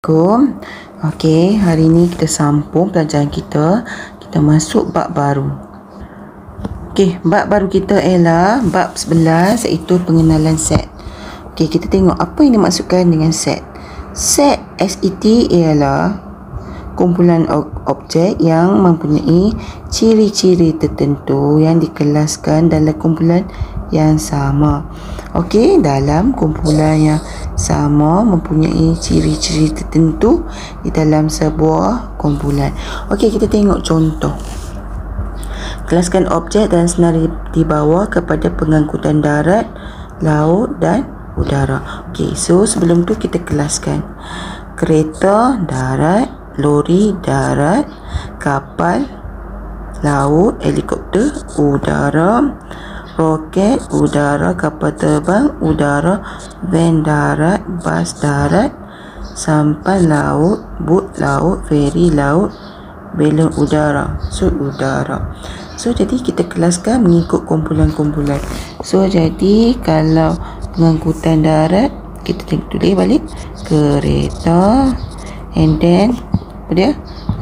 Assalamualaikum. Okey, hari ni kita sambung pelajaran kita. Kita masuk bab baru. Okey, bab baru kita ialah bab 11 iaitu pengenalan set. Okey, kita tengok apa yang dimaksudkan dengan set. Set SET ialah kumpulan objek yang mempunyai ciri-ciri tertentu yang dikelaskan dalam kumpulan yang sama. Okey, dalam kumpulan yang sama mempunyai ciri-ciri tertentu di dalam sebuah kumpulan. Okey, kita tengok contoh. Kelaskan objek dan senarai di bawah kepada pengangkutan darat, laut dan udara. Okey, so sebelum tu kita kelaskan. Kereta darat, lori darat, kapal laut, helikopter udara, roket udara, kapal terbang udara, van darat, bas darat, sampan laut, bot laut, feri laut, belon udara. So udara. So jadi kita kelaskan mengikut kumpulan-kumpulan. So jadi kalau pengangkutan darat kita tulis balik kereta, and then apa dia?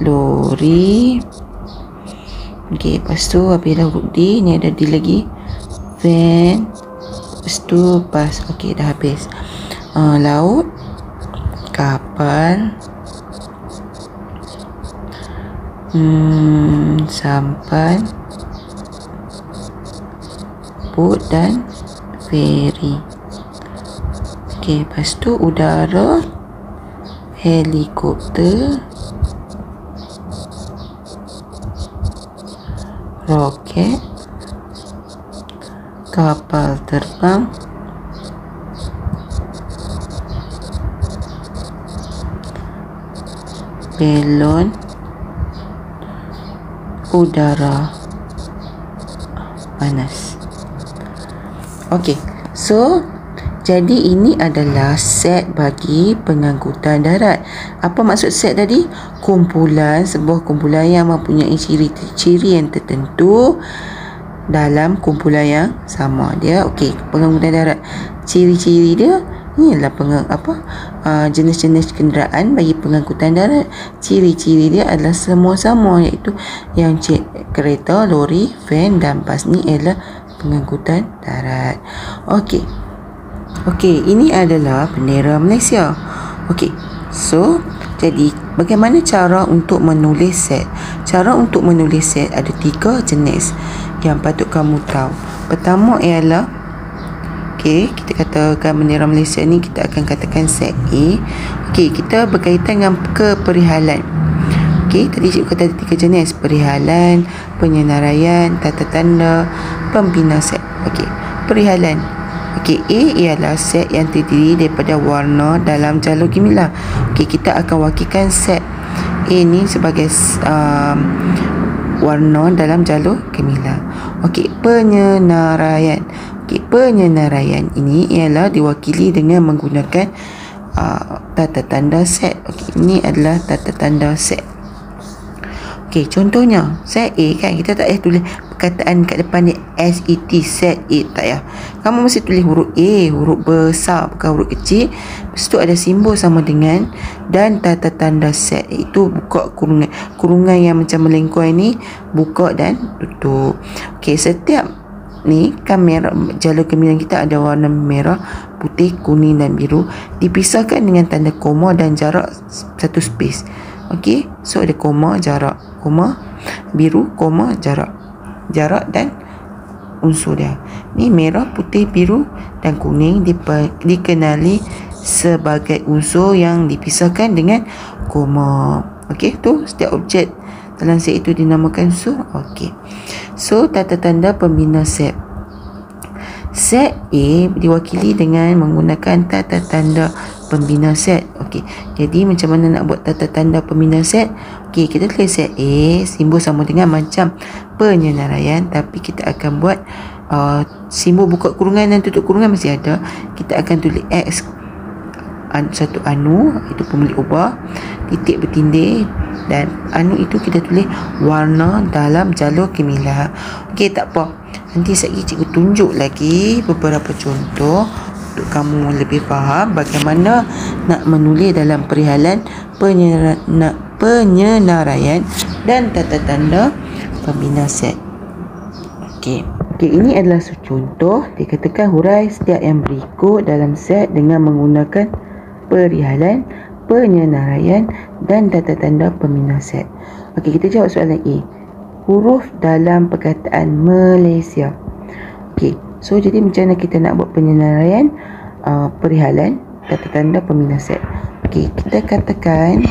Lori. Okey, lepas tu habis dah huruf D, ni ada D lagi. Van, lepas tu bas. Okey, dah habis. Laut, kapal, sampan, bot dan feri. Okey, lepas tu udara, helikopter, roket, kapal terbang, belon udara panas. Okey, so jadi ini adalah set bagi pengangkutan darat. Apa maksud set tadi? Kumpulan, sebuah kumpulan yang mempunyai ciri-ciri yang tertentu dalam kumpulan yang sama. Dia okey, pengangkutan darat. Ciri-ciri dia ni adalah jenis-jenis kenderaan bagi pengangkutan darat. Ciri-ciri dia adalah semua sama, iaitu yang kereta, lori, van dan bas ni ialah pengangkutan darat. Okey. Okey, ini adalah bendera Malaysia. Okey. So, jadi bagaimana cara untuk menulis set? Cara untuk menulis set ada 3 jenis yang patut kamu tahu. Pertama ialah, okey, kita katakan bendera Malaysia ni kita akan katakan set A. Okey, kita berkaitan dengan keperihalan. Okey, tadi cikgu kata ada 3 jenis: perihalan, penyenaraian, tata tanda, pembina set. Okey, perihalan. Okey, A ialah set yang terdiri daripada warna dalam jalur gemilang. Okey, kita akan wakilkan set A ni sebagai warna dalam jalur gemilang. Okey, penyenaraian. Okey, penyenaraian ini ialah diwakili dengan menggunakan tata tanda set. Okey, ini adalah tata tanda set. Okey, contohnya set A kan, kita tak payah tulis perkataan kat depan ni SET, set A, tak payah. Kamu mesti tulis huruf A, huruf besar bukan huruf kecil. Lepas tu ada simbol sama dengan dan tata tanda set, iaitu buka kurungan. Kurungan yang macam melengkung ni buka dan tutup. Okey, setiap ni kamera jalur gemilang kita ada warna merah, putih, kuning dan biru, dipisahkan dengan tanda koma dan jarak satu space. Okey, so ada koma, jarak, koma, biru, koma, jarak dan unsur dia. Ni merah, putih, biru dan kuning dikenali sebagai unsur yang dipisahkan dengan koma. Okey, tu setiap objek dalam set itu dinamakan unsur. Okey, so tata tanda pembina set. Set A diwakili dengan menggunakan tata tanda pembina set. Okey, jadi macam mana nak buat tata tanda pembina set? Okey, kita tulis set A, simbol sama dengan macam penyenaraian, tapi kita akan buat simbol buka kurungan dan tutup kurungan mesti ada. Kita akan tulis X, satu anu, itu pemilik ubah, titik bertindih, dan anu itu kita tulis warna dalam jalur gemilang. Okey, tak apa, nanti sekejap cikgu tunjuk lagi beberapa contoh untuk kamu lebih faham bagaimana nak menulis dalam perihalan penyenaraian dan tata tanda pembina set. Okey, ini adalah contoh. Dikatakan hurai setiap yang berikut dalam set dengan menggunakan perihalan, penyenaraian dan tata tanda pembina set. Okey, kita jawab soalan A. Huruf dalam perkataan Malaysia. Okey, so jadi macam mana kita nak buat penyenaraian, perihalan, tata tanda pembina set. Okey, kita katakan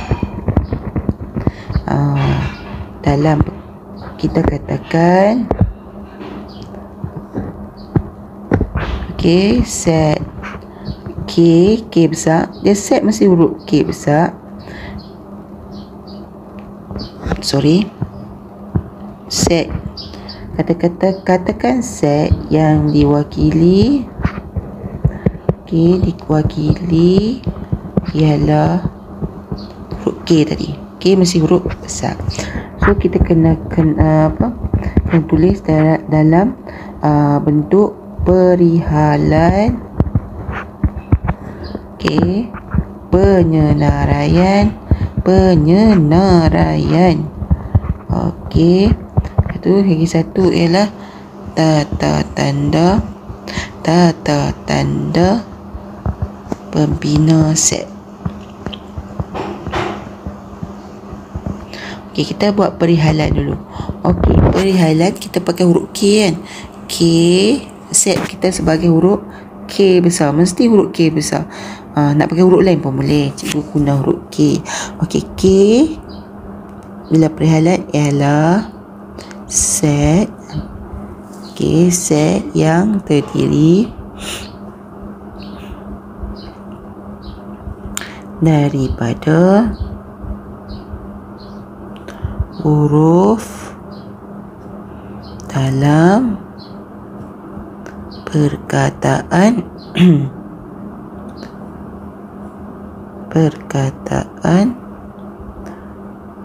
okey, set K besar. Dia set mesti huruf K besar. Set. Katakan set yang diwakili ialah huruf K tadi. K mesti huruf besar. So kita kena tulis dalam bentuk perihalan, penyenaraian. Okey, itu lagi satu ialah tata tanda pembina set. Okey, kita buat perihalan dulu. Okey, perihalan kita pakai huruf K kan. K, set kita sebagai huruf K besar. Mesti huruf K besar. Nak pakai huruf lain pun boleh. Cikgu guna huruf K. Okey, K bila perihalan ialah set. Okey, set yang terdiri daripada huruf dalam perkataan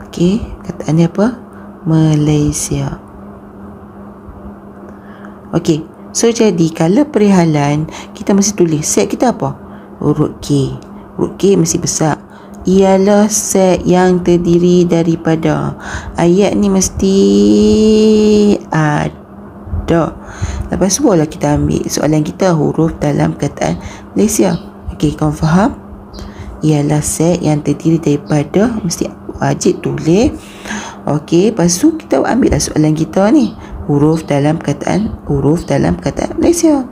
okey, kataan dia apa? Malaysia. Okey, so jadi kalau perihalan kita mesti tulis set kita apa? Huruf K. Huruf K mesti besar. Ialah set yang terdiri daripada. Ayat ni mesti ada. Lepas tu boleh kita ambil soalan kita huruf dalam kataan Malaysia. Okey, kamu faham? Ialah set yang terdiri daripada, mesti wajib tulis. Okey, lepas tu kita ambil lah soalan kita ni, huruf dalam kataan Malaysia.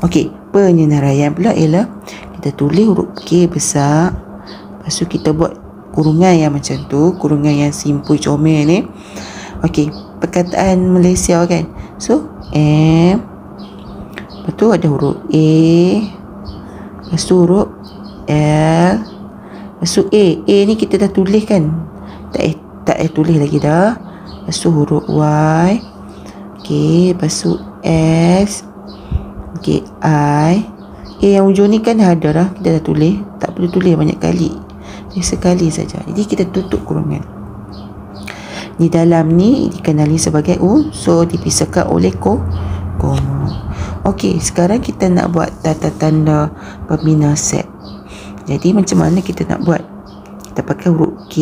Okey, penyenaraian pula ialah kita tulis huruf K besar. Lepas tu kita buat kurungan yang macam tu, kurungan yang simple comel ni. Okey, perkataan Malaysia kan. So M, lepas tu ada huruf A, lepas tu huruf L, lepas tu A. A ni kita dah tulis kan. Tak tulis lagi dah. Lepas tu huruf Y. Okey, lepas tu S. Okey, I. A yang hujung ni kan ada dah, kita dah tulis. Tak perlu tulis banyak kali. Sekali saja. Jadi kita tutup kurungan. Di dalam ni dikenali sebagai unsur dipisahkan oleh koma. Okey, sekarang kita nak buat tata tanda pembina set. Jadi macam mana kita nak buat? Kita pakai huruf K,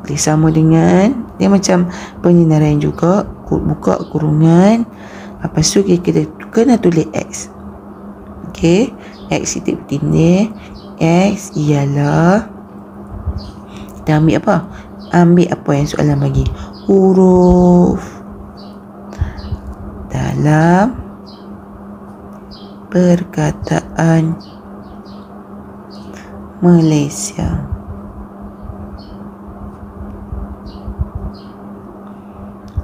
boleh sama dengan dia macam penyenaraian juga. Buka kurungan. Lepas tu kita kena tulis X. Okey, X itu bertindih. X ialah, kita ambil apa? Ambil apa yang soalan bagi. Huruf dalam perkataan Malaysia.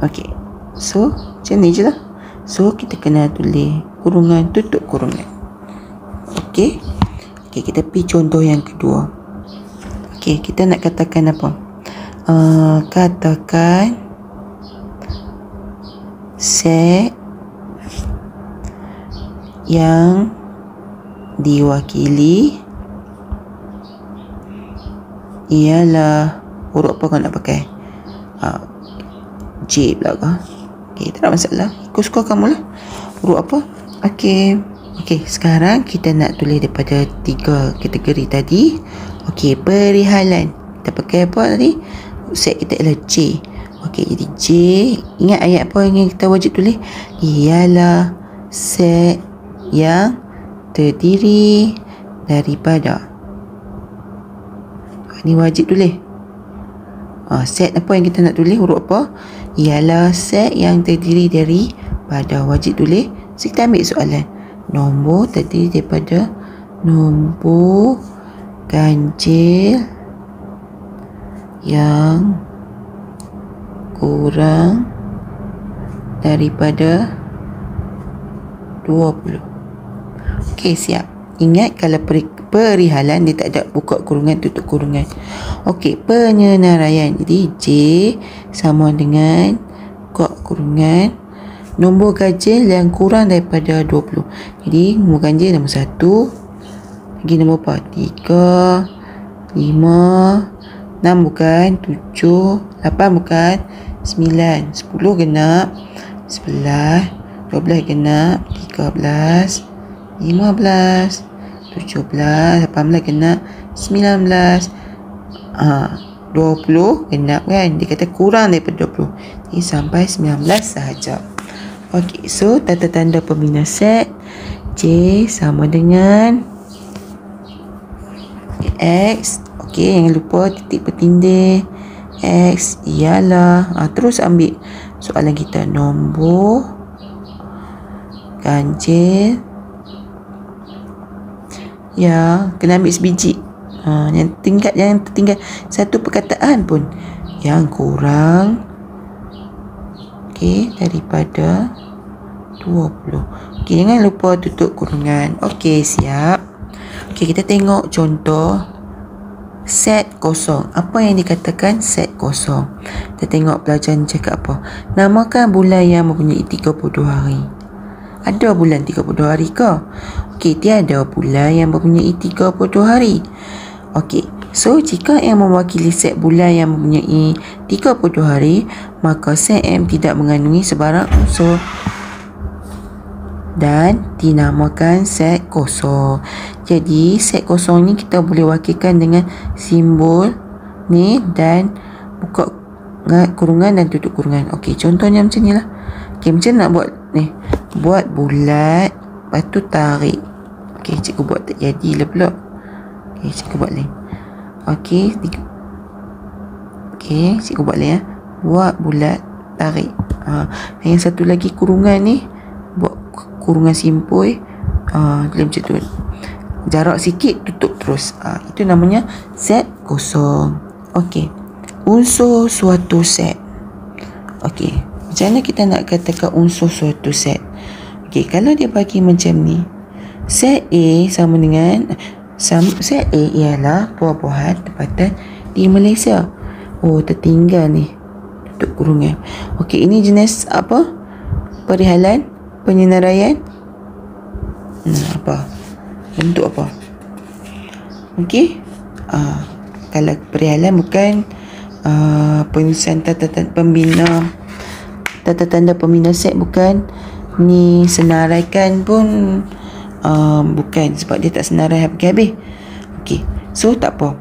Okey, so macam ni je lah. So kita kena tulis kurungan, tutup kurungan. Okey, kita pergi contoh yang kedua. Okey, kita nak katakan apa? Katakan set yang diwakili ialah huruf apa kau nak pakai? J pula ke? Okey, tak ada masalah. Ikut suka kamu lah. Huruf apa? Okey, Okey, sekarang kita nak tulis daripada 3 kategori tadi. Okey, perihalan. Kita pakai apa tadi? Set kita ialah J. Okey, jadi J. Ingat ayat apa yang kita wajib tulis? Ialah set yang terdiri daripada. Ini wajib tulis. Set apa yang kita nak tulis? Huruf apa? Ialah set yang terdiri daripada. Wajib tulis. So, kita ambil soalan. Nombor terdiri daripada nombor ganjil yang kurang daripada 20. Okey, siap. Ingat kalau perihalan dia tak ada buka kurungan, tutup kurungan. Okey, penyenaraian. Jadi J sama dengan buka kurungan nombor ganjil yang kurang daripada 20. Jadi nombor ganjil nombor 1. Lagi nombor apa? 3, 5, 6 bukan, 7, 8 bukan, 9, 10 genap, 11, 12 genap, 13, 15, 17, 18 genap, 19, 20 genap kan. Dia kata kurang daripada 20. Jadi sampai 19 sahaja. Okey, so tanda pembina set J sama dengan X. Okey, jangan lupa titik bertindih. X ialah terus ambil soalan kita. Nombor ganjil ya, kena ambil sebiji. Yang tertinggal satu perkataan pun yang kurang daripada 20. Okey, jangan lupa tutup kurungan. Okey, siap. Okey, kita tengok contoh set kosong. Apa yang dikatakan set kosong? Kita tengok pelajaran cakap apa. Namakan bulan yang mempunyai 32 hari. Ada bulan 32 hari ke? Okey, tiada bulan yang mempunyai 32 hari. Okey, so jika M mewakili set bulan yang mempunyai 32 hari, maka set M tidak mengandungi sebarang unsur dan dinamakan set kosong. Jadi set kosong ni kita boleh wakilkan dengan simbol ni dan buka kurungan dan tutup kurungan. Okey, contohnya macam ni lah. Okey, macam nak buat ni? Buat bulat, lepas tu tarik. Okey, cikgu buat tak jadilah pula. Okey, cikgu buat lain. Okey, cikgu buat lain ya. Buat bulat, tarik. Yang satu lagi kurungan ni, buat kurungan simpul. Macam tu. Jarak sikit, tutup terus. Itu namanya set kosong. Okey, unsur suatu set. Okey, macam mana kita nak katakan unsur suatu set? Okey, kalau dia bagi macam ni, set A sama dengan set A ialah buah-buahan tempatan di Malaysia. Oh, tertinggal ni, tutup kurungan. Okey, ini jenis apa? Perihalan, penyenaraian. Apa? Bentuk apa? Okey. Kalau perihalan bukan penulisan tanda pembina set bukan. Ni senaraikan pun bukan, sebab dia tak senarai habis-habis. Okey, so tak apa.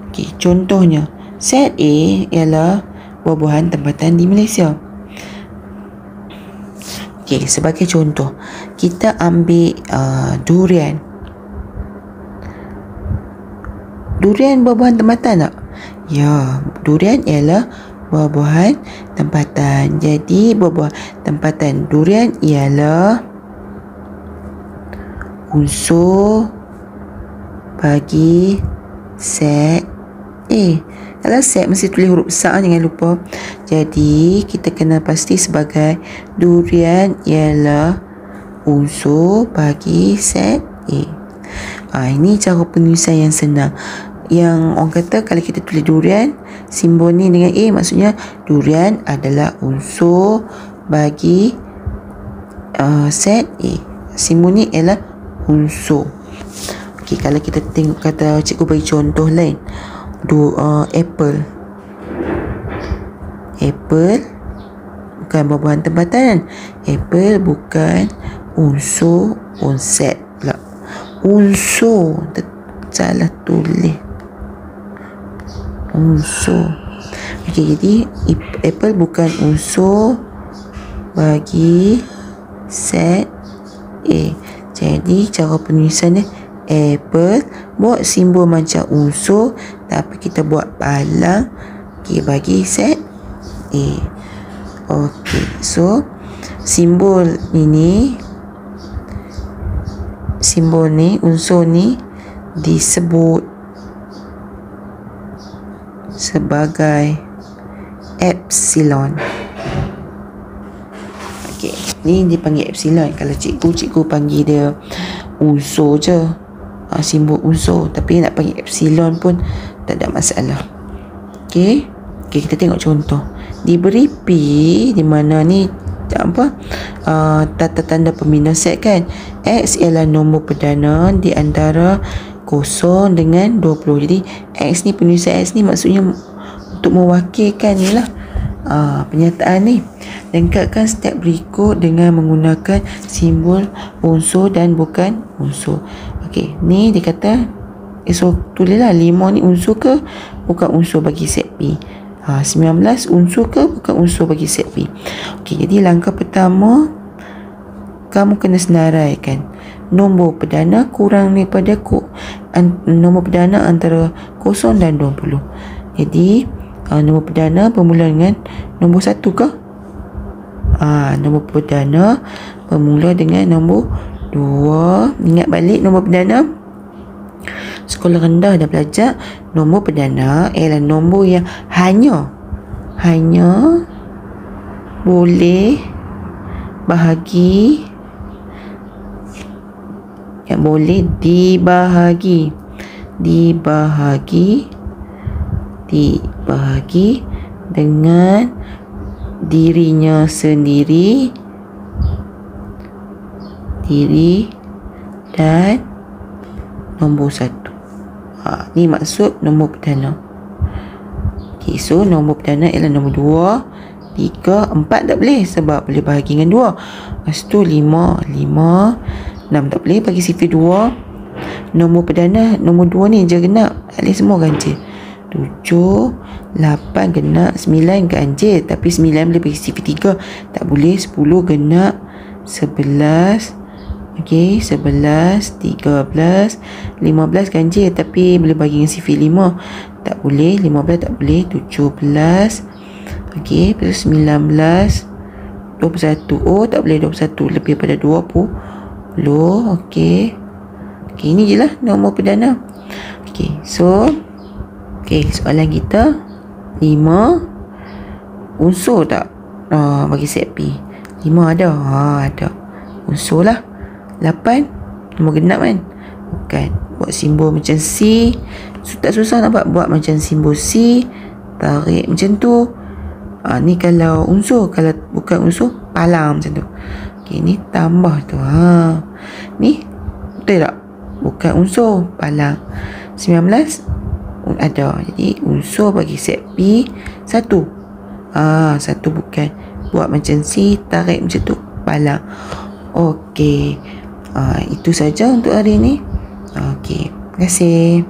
Okey, contohnya set A ialah buah-buahan tempatan di Malaysia. Okey, sebagai contoh kita ambil durian. Durian buah-buahan tempatan tak? Ya, durian ialah buah-buahan tempatan. Jadi buah-buahan tempatan durian ialah unsur bagi set A. Kalau set mesti tulis huruf besar, jangan lupa. Jadi kita kena pasti sebagai durian ialah unsur bagi set A. Ini cara penulisan yang senang. Yang orang kata kalau kita tulis durian, simbol ni dengan A, maksudnya durian adalah unsur bagi set A. Simbol ni ialah unsur. Okey, kalau kita tengok kata cikgu bagi contoh lain. Apple. Apple bukan buah-buahan tempatan. Apple bukan unsur, onset pula. Unsur, salah tulis. Unsur. Okey, jadi apple bukan unsur bagi set A. Jadi cara penulisan dia apple, buat simbol macam unsur tapi kita buat palang, okey, bagi set A. Okey, so simbol ni, unsur ni disebut sebagai epsilon. Okey, ni dipanggil epsilon. Kalau cikgu panggil dia unsur je, simbol unsur, tapi nak panggil epsilon pun tak ada masalah. Okey, kita tengok contoh. Diberi P di mana ni tata tanda pembina set kan. X ialah nombor perdana di antara 0 dengan 20. Jadi X ni, penulisan X ni maksudnya untuk mewakilkan ni lah penyataan ni. Lengkapkan step berikut dengan menggunakan simbol unsur dan bukan unsur. Okey, ni dia kata so tulislah 5 ni unsur ke bukan unsur bagi set P. 19 unsur ke bukan unsur bagi set P. Okey, jadi langkah pertama kamu kena senaraikan nombor perdana kurang daripada nombor perdana antara 0 dan 20. Jadi nombor perdana bermula dengan nombor 1 ke? Nombor perdana bermula dengan nombor 2. Ingat balik nombor perdana. Sekolah rendah dah belajar nombor perdana ialah nombor yang hanya boleh bahagi, yang boleh dibahagi dengan dirinya sendiri, dan nombor 1. Ni maksud nombor perdana. Okay, so nombor perdana ialah nombor 2, 3, 4 tak boleh sebab boleh bahagi dengan 2. Lepas tu 5, 6 tak boleh bagi sifar 2. Nombor perdana nombor 2 ni je genap, tak boleh semua ganjil. 7, 8 genap, 9 ganjil tapi 9 boleh bagi sifar 3, tak boleh. 10 genap, 11, okey, 11, 13, 15 ganjil tapi boleh bagi dengan sifar 5, tak boleh. 15 tak boleh. 17, okey, plus 19, 21. Oh, tak boleh 21 lebih pada 20. Okey. Okey, ini je lah nombor perdana. Okey, so soalan kita 5 unsur tak bagi set P? 5 ada. Ada unsur lah. 8 nombor genap kan? Bukan. Buat simbol macam C. Tak susah nak buat macam simbol C, tarik macam tu. Ni kalau unsur, kalau bukan unsur palang macam tu. Okey, ni tambah tu. Ni betul tak? Bukan unsur, palang. 19 ada. Jadi unsur bagi set P 1. 1 bukan. Buat macam C, tarik macam tu, palang. Okey. Itu saja untuk hari ini. Okey, terima kasih.